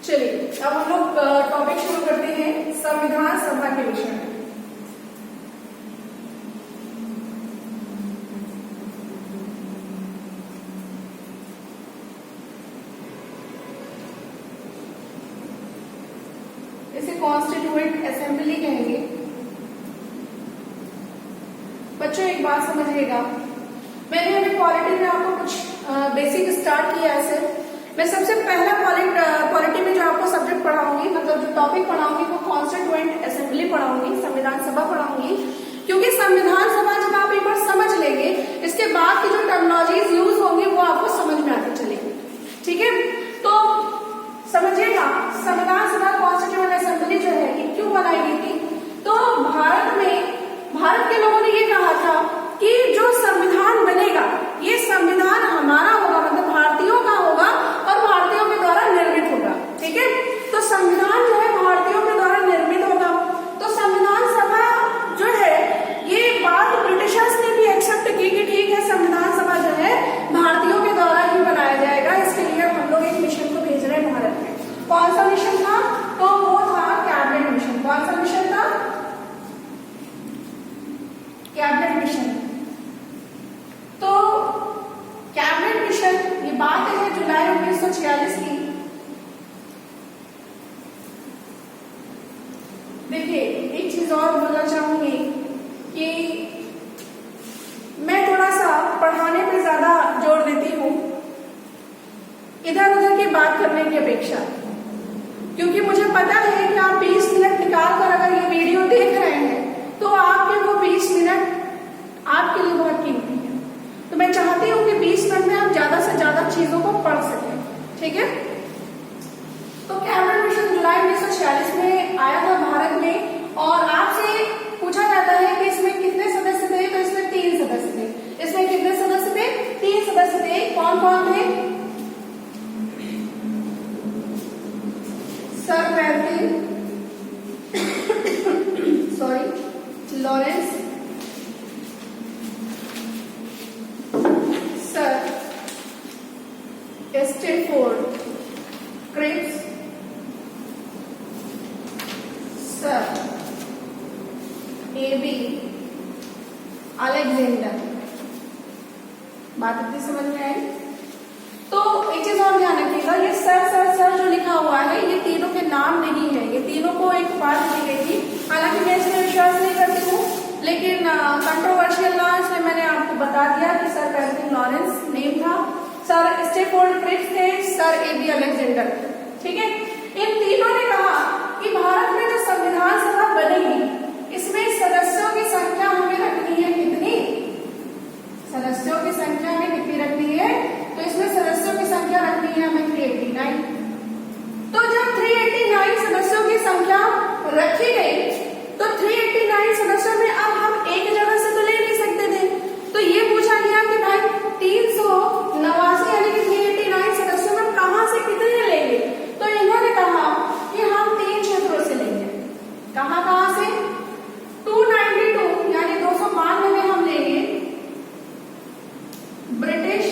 चलिए अब हम लोग टॉपिक शुरू करते हैं संविधान सभा के विषय में। इसे कॉन्स्टिट्यूएंट असेंबली कहेंगे। बच्चों एक बात समझिएगा, मैंने अभी पॉलिटी में आपको कुछ बेसिक स्टार्ट किया है। सिर्फ मैं सबसे पहला पॉलिटी में जो आपको सब्जेक्ट पढ़ाऊंगी, मतलब जो टॉपिक पढ़ाऊंगी वो कॉन्स्टिट्यूएंट असेंबली पढ़ाऊंगी, संविधान सभा पढ़ाऊंगी। क्योंकि संविधान सभा जब आप एक बार समझ लेंगे, इसके बाद की जो टर्मिनोलॉजीज यूज होंगी वो आपको समझ में आती चलेगी। ठीक है, तो समझिएगा संविधान सभा कॉन्स्टिट्यूएंट असेंबली जो है ये क्यों बनाई गई थी। तो भारत के लोगों ने ये कहा था कि जो संविधान बनेगा ये संविधान हमारा होगा, मतलब भारतीयों का होगा और भारतीयों के द्वारा निर्मित होगा। ठीक है, तो संविधान जो है भारतीयों के द्वारा निर्मित होगा। तो संविधान सभा जो है ये बात ब्रिटिशर्स ने भी एक्सेप्ट की कि ठीक है संविधान सभा जो है भारतीयों के द्वारा ही बनाया जाएगा। इसके लिए हम लोग एक मिशन को भेज रहे हैं भारत में। कौन सा मिशन था? तो वो था कैबिनेट मिशन। कौन सा मिशन था? Cabinet mission. तो कैबिनेट मिशन, ये बात है जुलाई 1946 की। देखिए एक चीज और बोलना चाहूंगी कि मैं थोड़ा सा पढ़ाने पे ज्यादा जोर देती हूँ इधर उधर की बात करने की अपेक्षा, क्योंकि मुझे पता है कि आप 20 मिनट निकाल कर अगर ये वीडियो देख रहे हैं तो आपके वो 20 मिनट आपके लिए बहुत कीमती है। तो मैं चाहती हूँ कि 20 मिनट में आप ज्यादा से ज्यादा चीजों को पढ़ सकें। ठीक है, तो कैबिनेट मिशन जुलाई 1946 में आया था भारत में, और आपसे पूछा जाता है कि इसमें कितने सदस्य थे। तो इसमें 3 सदस्य थे। इसमें कितने सदस्य थे? 3 सदस्य थे। कौन कौन थे? Sir Pethick, Lawrence, sir Stafford Cripps, sir AB Alexander. बात इतनी समझ में आई? तो एक चीज और ध्यान रखिएगा, ये सर सर सर जो लिखा हुआ है ये तीनों के नाम नहीं है, ये तीनों को एक बात दी गई थी। हालांकि मैं इसमें विश्वास नहीं करती हूँ, लेकिन कंट्रोवर्शियल ना, इसलिए मैंने आपको बता दिया कि सर पैरकिन लॉरेंस नेम था, सर स्टैनफोर्ड क्रिप्स थे, सर एबी अलेक्जेंडर। ठीक है, इन तीनों ने कहा कि भारत में जो संविधान सभा बनेगी इसमें सदस्यों की संख्या हमें रखनी है। कितनी? सदस्यों की संख्या हमें कितनी रखनी है? तो इसमें सदस्यों की संख्या रखनी है हमें 389। तो जब 389 सदस्यों की संख्या रखी गई तो 389 सदस्यों में अब हम एक जगह से तो ले नहीं सकते थे। तो ये पूछा गया कि भाई 389 यानी कि 389 सदस्यों में कहां से कितने लेंगे। तो इन्होंने कहा कि हम 3 क्षेत्रों से लेंगे। कहां से? 292 यानी 292 में हम लेंगे ब्रिटिश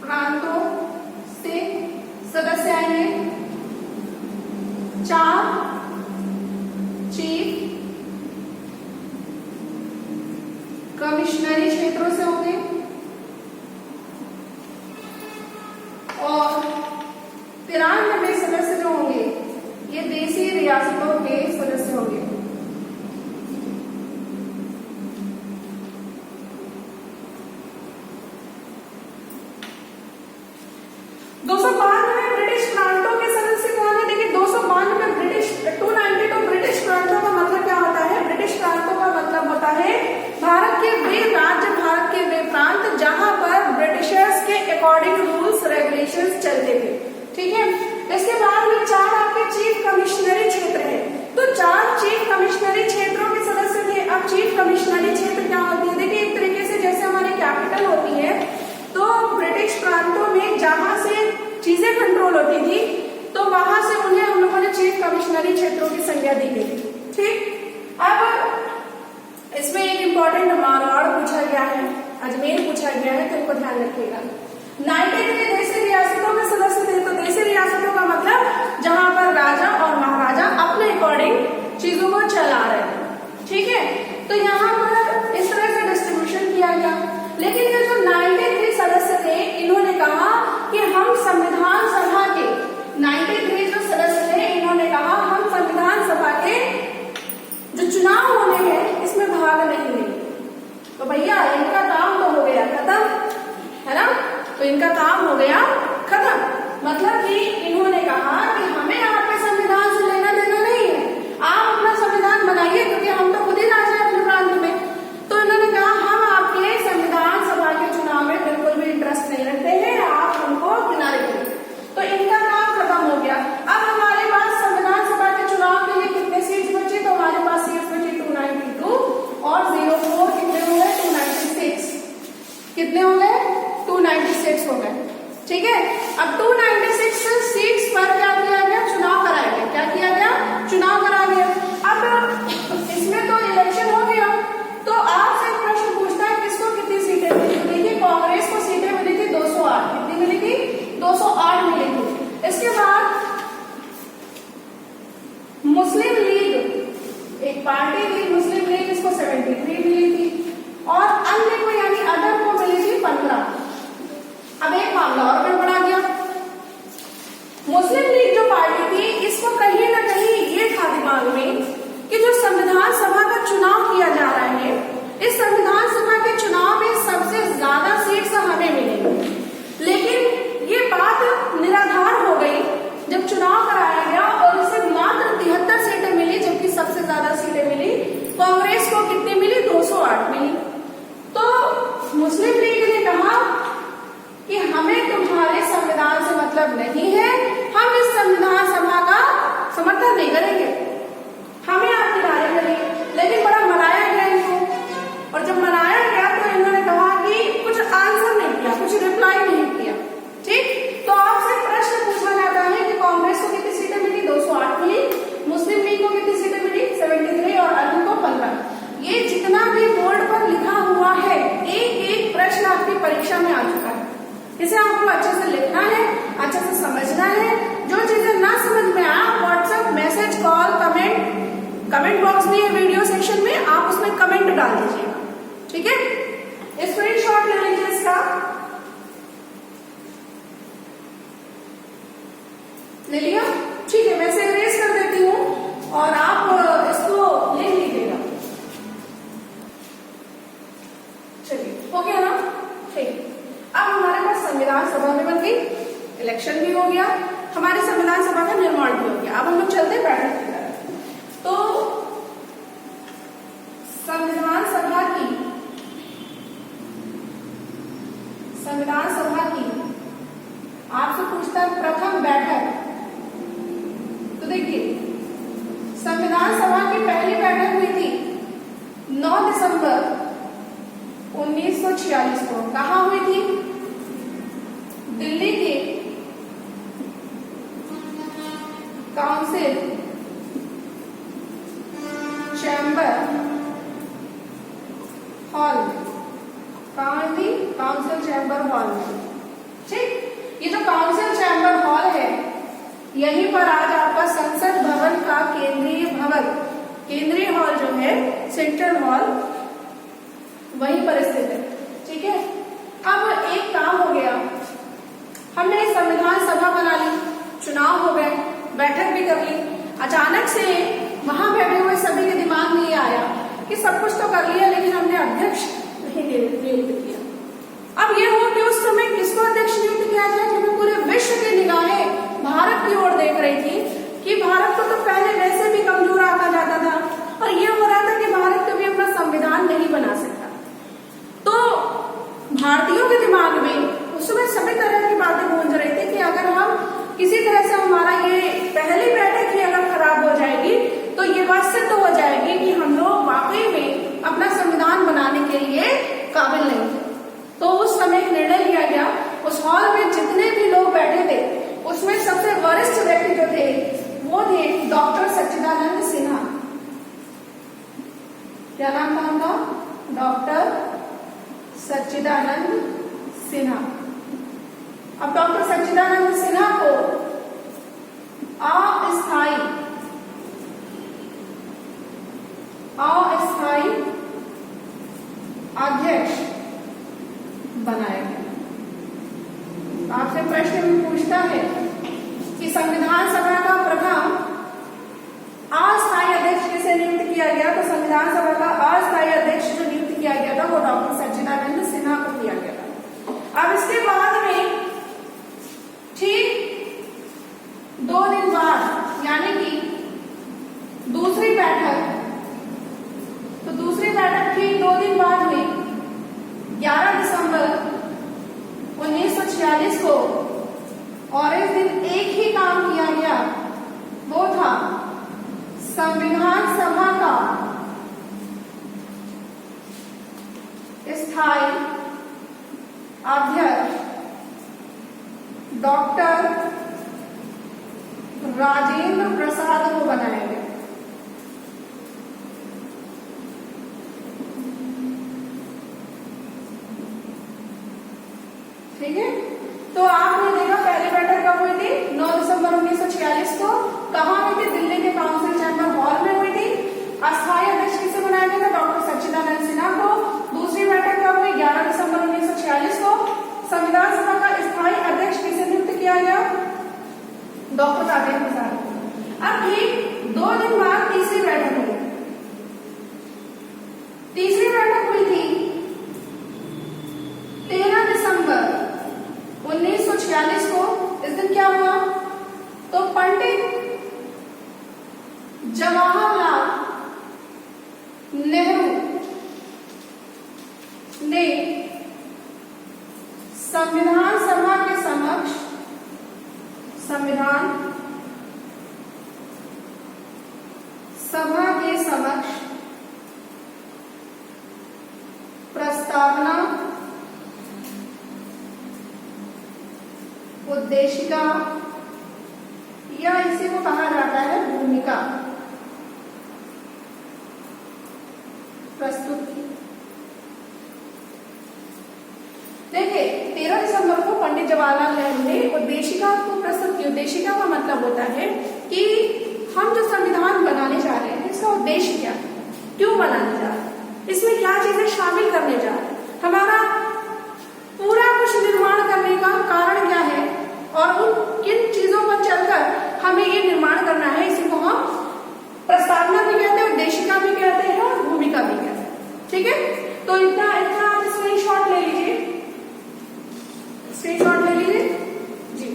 प्रांतों से सदस्य आएंगे, 4 चीफ कमिश्नरी क्षेत्रों से होंगे और 93 सदस्य जो होंगे ये देशी रियासतों के सदस्य होंगे। ब्रिटिश प्रांतों के सदस्य कौन है? देखिए 292 ब्रिटिश, 292 ब्रिटिश प्रांतों का मतलब क्या होता है? ब्रिटिश प्रांतों का मतलब होता है भारत के वे राज्य, भारत के वे प्रांत जहां पर ब्रिटिशर्स के अकॉर्डिंग रूल्स रेगुलेशंस चलते थे। ठीक है, इसके बाद में 4 आपके चीफ कमिश्नरी क्षेत्र है। तो 4 चीफ कमिश्नरी क्षेत्रों के सदस्य थे। अब चीफ कमिश्नरी क्षेत्र क्या होती है? देखिए एक तरीके से जैसे हमारी कैपिटल होती है, तो ब्रिटिश प्रांतों में जहां से चीजें कंट्रोल होती थी तो वहां से उन्हें हम लोगों ने चीफ कमिश्नरी क्षेत्रों की संज्ञा दी गई। ठीक, अब इसमें एक इंपॉर्टेंट मारवाड़ पूछा गया है, अजमेर पूछा गया है, तो इनको ध्यान रखिएगा। 93 देशी रियासतों गया खत्म। मतलब कि इन्होंने कहा कि हमें आपके संविधान से लेना देना नहीं है, आप अपना संविधान बनाइए, क्योंकि हम तो खुद ही राजा हैं अपने प्रांत में। तो इन्होंने कहा हम आपके संविधान सभा के चुनाव में बिल्कुल भी इंटरेस्ट नहीं रखते हैं, आप हमको किनारे करिए। तो इनका काम खत्म हो गया। अब हमारे पास संविधान सभा के चुनाव के लिए कितने सीट्स बचे? तो हमारे पास सीट्स बची 292 और 04 कितने हो गए? 296। कितने हो गए? 296 हो गए। ठीक है, अब 296 सीट्स पर क्या किया गया? चुनाव कराया गया। क्या किया गया? चुनाव कराया गया। अब इसमें तो इलेक्शन हो गया, तो आपसे एक प्रश्न पूछता है किसको कितनी सीटें मिली? देखिए कांग्रेस को सीटें मिली थी 208। कितनी मिली थी? 208 मिली थी। इसके बाद मुस्लिम लीग एक पार्टी थी, मुस्लिम लीग, इसको 73 मिली थी और अन्य को यानी अदर को मिली थी 15। अब एक मामला और गड़बड़ा गया। मुस्लिम लीग जो पार्टी थी इसको कहीं ना कहीं ये था दिमाग में कि जो संविधान सभा का चुनाव किया जा रहा है, इस संविधान सभा के चुनाव में सबसे ज्यादा सीट्स हमें मिलेंगी। लेकिन ये बात निराधार हो गई जब चुनाव कराया गया और उसे मात्र 73 सीटें मिली, जबकि सबसे ज्यादा सीटें मिली कांग्रेस को। कितनी मिली? 208 मिली। तो मुस्लिम लीग ने कहा कि हमें तुम्हारे संविधान से मतलब नहीं है, हम इस संविधान सभा का समर्थन नहीं करेंगे, हमें आप किनारे करेंगे। लेकिन बड़ा मनाया गया इनको, और जब मनाया गया तो इन्होंने कहा कि कुछ आंसर नहीं किया, कुछ रिप्लाई नहीं किया। ठीक, तो आपसे प्रश्न पूछा जाता है कि कांग्रेस को कितनी सीटें मिली? 208 मिली। मुस्लिम लीग को कितनी सीटें मिली? 73 और अन्य को 15। ये जितना भी बोर्ड पर लिखा हुआ है, एक एक प्रश्न आपकी परीक्षा में आ चुका है। इसे आपको अच्छे से लिखना है, अच्छे से समझना है। जो चीजें ना समझ में आए WhatsApp message, call, comment box में, वीडियो सेक्शन में आप उसमें कमेंट डाल दीजिएगा। ठीक है, स्क्रीनशॉट ले लीजिए इसका, ले लिया? ठीक है, मैं इसे इरेज कर देती हूँ और आप इसको लिख लीजिएगा। चलिए, हो गया ना? ठीक, अब हमारे पास संविधान सभा भी बन गई, इलेक्शन भी हो गया, हमारे संविधान सभा का निर्माण भी हो गया। अब हम लोग चलते बैठक की तरफ। तो संविधान सभा की आपसे पूछता है प्रथम बैठक। तो देखिए संविधान सभा की पहली बैठक हुई थी 9 दिसंबर 1946 को। कहाँ हुई थी? दिल्ली के काउंसिल चैम्बर हॉल में। कहाँ थी? काउंसिल चैम्बर हॉल में। ठीक, ये जो काउंसिल चैम्बर हॉल है, यहीं पर आज आपका संसद भवन का केंद्रीय हॉल जो है, सेंट्रल हॉल, वहीं पर स्थित है। ठीक है, अब एक काम हो गया, हमने संविधान सभा बना ली, चुनाव हो गए, बैठक भी कर ली। अचानक से वहां बैठे हुए सभी के दिमाग में ये आया कि सब कुछ तो कर लिया, लेकिन हमने अध्यक्ष नहीं नियुक्त किया। अब ये हो कि उस समय किसको अध्यक्ष नियुक्त किया जाए, जब पूरे विश्व की निगाहें भारत की ओर देख रही थी कि भारत को तो पहले वैसे भी कमजोर आका जाता था, और ये हो रहा था कि भारत कभी अपना संविधान नहीं बना सकता। तो भारतीयों के दिमाग में उस समय सभी तरह की बातें गूंज रही थी कि अगर हम किसी तरह से हमारा ये पहली बैठक ही अगर खराब हो जाएगी तो ये बात सिद्ध हो जाएगी कि हम लोग वाकई में अपना संविधान बनाने के लिए काबिल नहीं थे। तो उस समय एक निर्णय लिया गया, उस हॉल में जितने भी लोग बैठे थे उसमें सबसे वरिष्ठ व्यक्ति जो थे वो थे डॉक्टर सच्चिदानंद सिन्हा। क्या नाम था उनका? डॉक्टर सच्चिदानंद सिन्हा। अब डॉक्टर सच्चिदानंद सिन्हा को अस्थायी अध्यक्ष बनाया गया। आपसे प्रश्न पूछता है कि संविधान सभा का प्रथम अस्थायी अध्यक्ष किसे नियुक्त किया गया? तो संविधान सभा का अस्थायी अध्यक्ष जो नियुक्त किया गया था वो डॉक्टर सच्चिदानंद सिन्हा को किया गया था। अब इसके बाद में ही काम किया गया, वो था संविधान सभा का स्थायी अध्यक्ष डॉक्टर राजेंद्र प्रसाद को बनाया गया। ठीक है, तो आपने देखा पहली बैठक कब हुई थी? 9 दिसंबर 1946 को। कहाँ हुई थी? दिल्ली के काउंसिल चैम्बर हॉल में हुई थी। अस्थायी अध्यक्ष किसे बनाया गया था? डॉक्टर सच्चिदानंद सिन्हा को। दूसरी बैठक कब हुई? 11 दिसंबर 1946 को। संविधान सभा का स्थायी अध्यक्ष किसे नियुक्त किया गया? डॉक्टर राजेंद्र प्रसाद। अब ठीक 2 दिन बाद तीसरी बैठक हुई। तीसरी बैठक हुई थी 13 दिसंबर 1946 को। इस दिन क्या हुआ? तो पंडित जवाहरलाल नेहरू ने संविधान सभा के समक्ष संविधान सभा के समक्ष प्रस्तावना, उद्देशिका या इसी को कहा जाता है भूमिका प्रस्तुत की। देखिए 13 दिसंबर को पंडित जवाहरलाल नेहरू ने उद्देशिका को प्रस्तुत की। उद्देशिका का मतलब होता है कि हम जो संविधान बनाने जा रहे हैं इसका उद्देश्य क्या है, क्यों बनाने जा रहे हैं, इसमें क्या चीजें शामिल करने जा रहे हैं, हमारा पूरा कुछ निर्माण करने का कारण क्या है और उन किन चीजों पर चलकर हमें ये निर्माण करना है। इसी को हम प्रस्तावना भी कहते हैं, उद्देशिका भी कहते हैं और भूमिका भी कहते हैं। ठीक है, तो इतना आप स्क्रीनशॉट ले लीजिए, स्क्रीनशॉट ले लीजिए जी।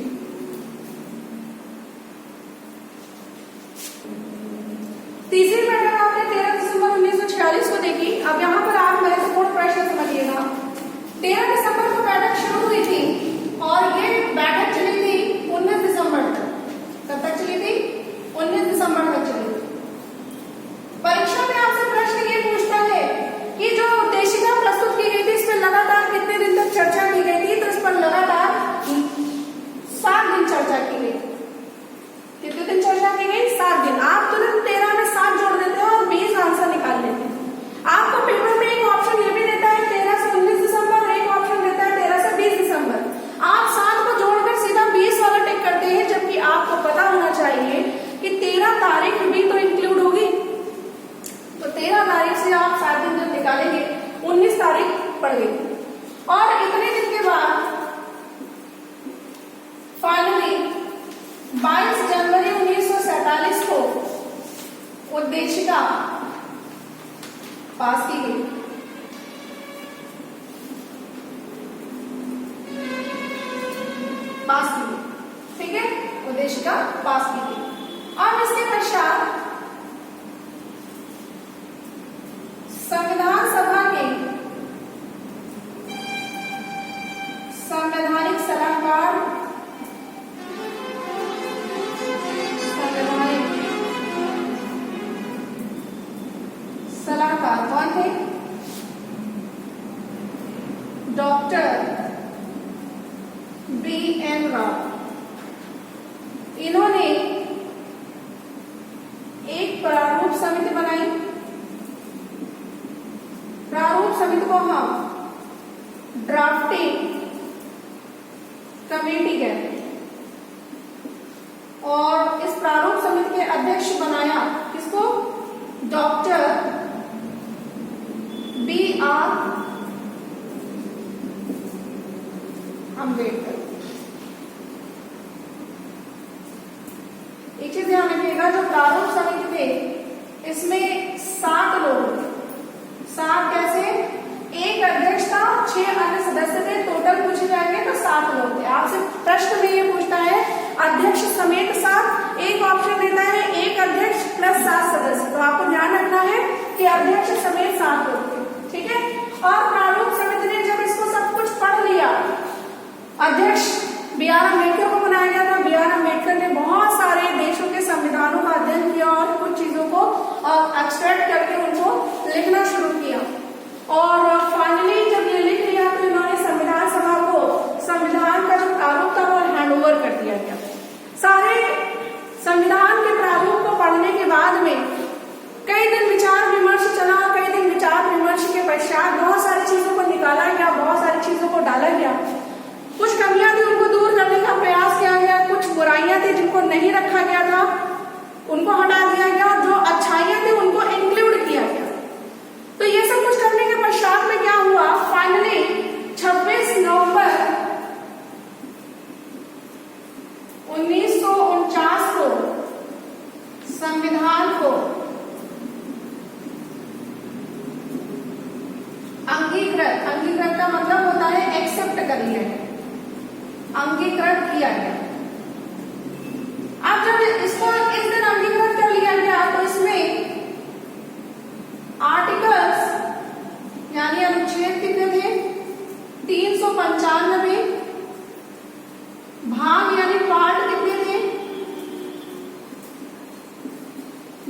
तीसरी बैठक आपने 13 दिसंबर 1946 को देखी। अब यहाँ पर आप महत्वपूर्ण प्रश्न समझिएगा। 13 दिसंबर को बैठक शुरू हुई थी और ये बैठक चली थी 19 दिसंबर तक। कब तक चली थी? 19 दिसंबर तक चली थी। परीक्षा में आपसे प्रश्न ये पूछता है कि जो उद्देशिका प्रस्तुत की गई थी इस पर लगातार कितने दिन तक चर्चा की गई थी? तो इस पर लगातार 7 दिन चर्चा की गई। कितने दिन चर्चा की गई? 7 दिन। आप तुरंत 13 में 7 जोड़ देते हो और 20 आंसर निकाल लेते हैं। आपको पेपर में एक ऑप्शन ये भी देता है 13 से 19 दिसंबर, एक ऑप्शन देता है 13 से 20 दिसंबर। आप 7 को जोड़कर सीधा 20 वाला टिक करते हैं, जबकि आपको पता होना चाहिए कि 13 तारीख भी तो इंक्लूड होगी। तो 13 तारीख से आप 7 दिन जब निकालेंगे 19 तारीख पड़ गई और इतने दिन के बाद फाइनली 22 जनवरी 1947 को उद्देशिका पास की गई। पास की गई, ठीक है, उद्देशिका पास की गई। अब इसके पश्चात संविधान सभा के संवैधानिक सलाहकार कौन थे? Doctor B.N. राव। इन्होंने एक प्रारूप समिति बनाई। प्रारूप समिति को हम ड्राफ्टिंग कमेटी कहते हैं और इस प्रारूप समिति के अध्यक्ष बनाया किसको? Doctor B.R. अम्बेडकर। एक चीज ध्यान रखिएगा, जो प्रारूप समिति थे इसमें 7 लोग थे। 7 कैसे? एक अध्यक्ष था, 6 अन्य सदस्य थे, टोटल पूछे जाएंगे तो 7 लोग थे। आपसे प्रश्न में ये पूछता है अध्यक्ष समेत 7, एक ऑप्शन देता है एक अध्यक्ष प्लस 7 सदस्य। तो आपको ध्यान रखना है कि अध्यक्ष समेत 7 लोग थे, ठीक है। और प्रारूप समिति ने जब इसको सब कुछ पढ़ लिया, अध्यक्ष B.R. अम्बेडकर को बनाया गया था। B.R. अम्बेडकर एक्सट्रैक्ट करके उनको लिखना शुरू किया। और फाइनली जब ये लिख लिया तो इन्होंने संविधान सभा को संविधान का जो प्रारूप था वो हैंड ओवर कर दिया गया। सारे संविधान के प्रारूप को पढ़ने के बाद में कई दिन विचार विमर्श चला। कई दिन विचार विमर्श के पश्चात बहुत सारी चीजों को निकाला गया, बहुत सारी चीजों को डाला गया। कुछ कमियां थी उनको दूर करने का प्रयास किया गया, कुछ बुराइयां थी जिनको नहीं रखा गया था उनको हटा दिया गया, और जो अच्छाइयां थी उनको इंक्लूड किया गया। तो ये सब कुछ करने के पश्चात में क्या हुआ, फाइनली 26 नवंबर 1949 को संविधान को अंगीकृत का मतलब होता है एक्सेप्ट कर लिया गया, अंगीकृत किया गया। अब जब इसको इस दिन अंगीकृत कर लिया गया तो इसमें आर्टिकल्स यानी अनुच्छेद कितने थे, 395, भाग यानी पार्ट कितने थे,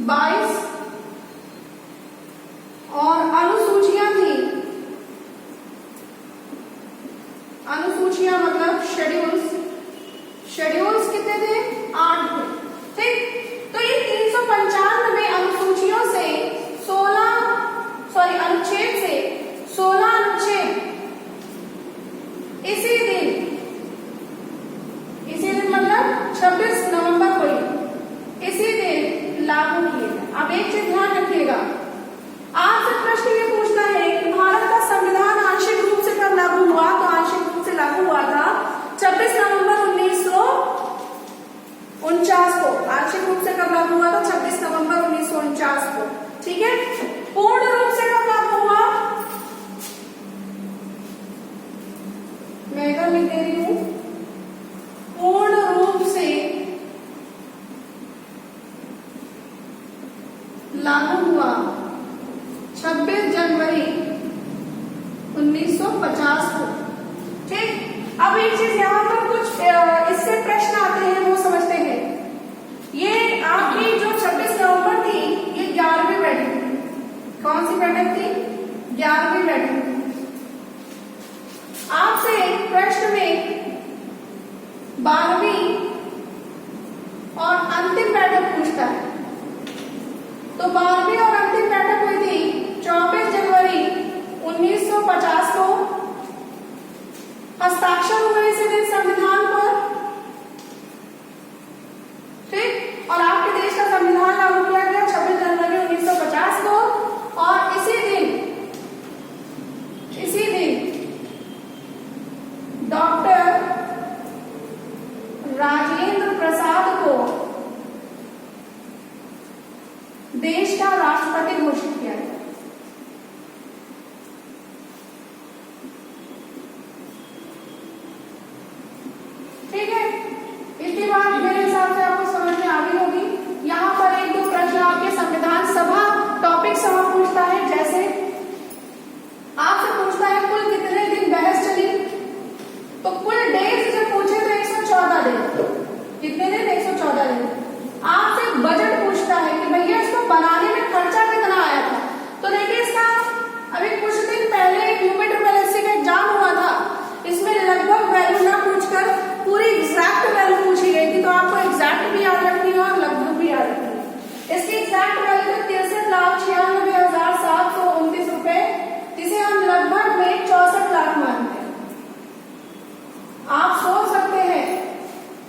22, और अनुसूचियां थी, अनुसूचियां मतलब शेड्यूल्स कितने थे, 8 थे। ठीक, तो ये 395 अनुसूचियों से अनुच्छेद से 16 अनुच्छेद इसी दिन मतलब 26 नवंबर को ही इसी दिन लागू किए गए। अब एक चीज ध्यान रखिएगा, आपसे प्रश्न ये पूछता है कि भारत का संविधान आंशिक रूप से कब लागू हुआ, तो आंशिक रूप से लागू हुआ था 26 नवंबर 1949 को। आंशिक रूप से कब लागू हुआ था, 26 नवंबर 1949 को। ठीक है, पूर्ण रूप से कब लागू हुआ, मैं इधर लिख दे रही हूं, पूर्ण रूप से लागू हुआ 26 जनवरी 1950 को। ठीक, अब एक चीज यहाँ पर कुछ इससे प्रश्न आते हैं वो समझते हैं। ये आपकी जो 26 नवंबर थी ये 11वीं बैठक थी। कौन सी बैठक थी, 11वीं बैठक। आपसे प्रश्न में 12वीं और अंतिम बैठक पूछता है, तो 12वीं और अंतिम बैठक हुई थी 24 जनवरी 1950 को। हस्ताक्षर हुए इसी दिन संविधान पर। ठीक, और आपके देश का संविधान लागू किया गया 26 जनवरी 1950 को। और इसी दिन डॉक्टर राजेंद्र प्रसाद को देश का राष्ट्रपति घोषित किया गया। ठीक है, इसके बाद मेरे हिसाब से आपको समझ में आ गई होगी। यहाँ पर एक दो प्रश्न आपके संविधान सभा टॉपिक सभा पूछता है, जैसे आपसे पूछता है कुल कितने दिन बहस चली, तो कुल डेज जब पूछे तो 114 दिन। कितने दिन, 114 दिन। आपसे बजट पूछता है कि भैया इसको बनाने में खर्चा कितना आया था, तो देखिए इसका अभी कुछ दिन पहले यूपीएससी का एग्जाम हुआ था, इसमें लगभग वैल्यू ना पूछकर पूरी एग्जैक्ट वैल्यू पूछी गई थी, तो आपको एग्जैक्ट भी याद रखनी है और लगभग भी याद रखनी है। इसकी एग्जैक्ट वैल्यू 63,96,729 रुपए, जिसे हम लगभग में 64 लाख मानते हैं। आप सोच सकते हैं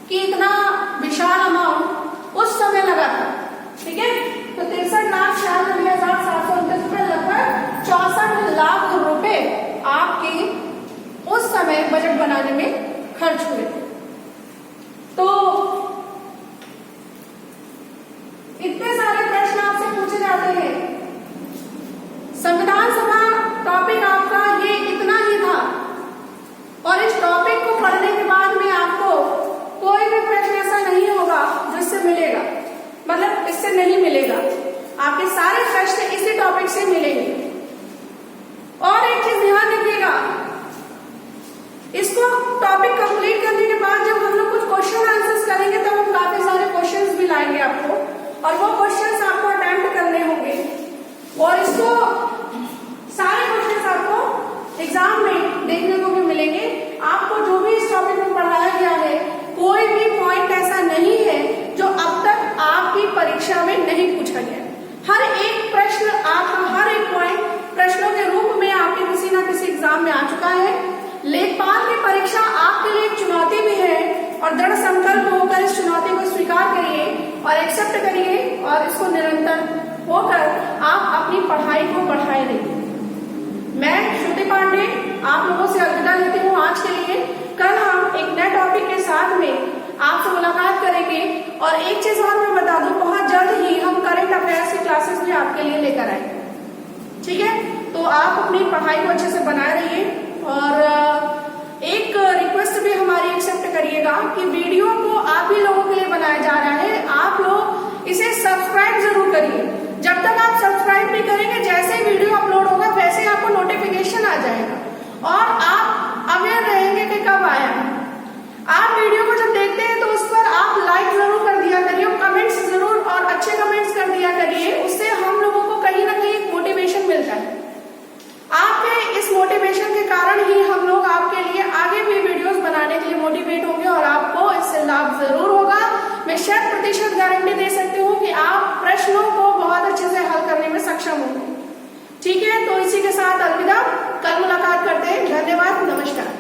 कि इतना विशाल अमाउंट उस समय लगा था। ठीक है, तो 63,96,729 रुपए, लगभग 64 लाख रुपए आपके उस समय बजट बनाने में खर्च हुए। तो इतने सारे प्रश्न आपसे पूछे जाते हैं। संविधान सभा टॉपिक आपका ये इतना ही था, और इस टॉपिक को पढ़ने के बाद में आपको कोई भी प्रश्न ऐसा नहीं होगा जिससे मिलेगा, मतलब इससे नहीं मिलेगा, आपके सारे प्रश्न इसी टॉपिक से मिलेंगे। और एक चीज ध्यान रखिएगा, इसको टॉपिक कंप्लीट करने के नहीं पूछा गया है। हर एक प्रश्न आपका, हर एक पॉइंट प्रश्नों के रूप में आपके किसी ना किसी एग्जाम में आ चुका है। लेखपाल की परीक्षा आपके लिए एक चुनौती भी है और दृढ़ संकल्प होकर इस चुनौती को स्वीकार करिए और एक्सेप्ट करिए और इसको निरंतर होकर आप अपनी पढ़ाई को बढ़ाए रहिए। मैं श्रुति पांडे आप लोगों से अलविदा लेती हूँ आज के लिए। कल हम एक नए टॉपिक के साथ में आपसे मुलाकात करेंगे और एक चीज और मैं बता दूं, बहुत जल्द ही हम करंट अफेयर्स की क्लासेस भी आपके लिए लेकर आएंगे। ठीक है, तो आप अपनी पढ़ाई को अच्छे से बनाए रहिए और एक रिक्वेस्ट भी हमारी एक्सेप्ट करिएगा कि वीडियो को आप ही लोगों के लिए बनाया जा रहा है, आप लोग इसे सब्सक्राइब जरूर करिए। जब तक आप सब्सक्राइब नहीं करेंगे, जैसे ही वीडियो अपलोड होगा वैसे आपको नोटिफिकेशन आ जाएगा और आप अवेयर रहेंगे कि कब आया है। आप वीडियो को जब देखते हैं तो उस पर आप लाइक जरूर कर दिया करिए और कमेंट्स जरूर और अच्छे कमेंट्स कर दिया करिए, उससे हम लोगों को कहीं ना कहीं मोटिवेशन मिलता है। आपके इस मोटिवेशन के कारण ही हम लोग आपके लिए आगे भी वीडियोस बनाने के लिए मोटिवेट होंगे और आपको इससे लाभ जरूर होगा। मैं 100% गारंटी दे सकती हूँ कि आप प्रश्नों को बहुत अच्छे से हल करने में सक्षम होंगे। ठीक है, तो इसी के साथ अलविदा, कल मुलाकात करते हैं। धन्यवाद, नमस्कार।